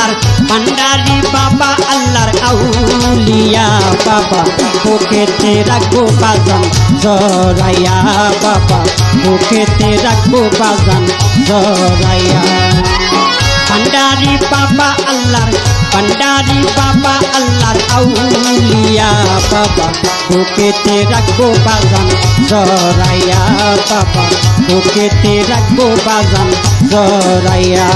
আল্লাহর ভান্ডারি বাবা আল্লাহর আউলিয়া বাবা বুকেতে রাখবো বাজান জড়াইয়া বাবা বুকেতে রাখবো বাজান জড়াইয়া ভান্ডারি বাবা আল্লাহর ভান্ডারি বাবা আল্লাহর আউলিয়া বাবা বুকেতে রাখবো বাজান জড়াইয়া বাবা বুকেতে রাখবো বাজান জড়াইয়া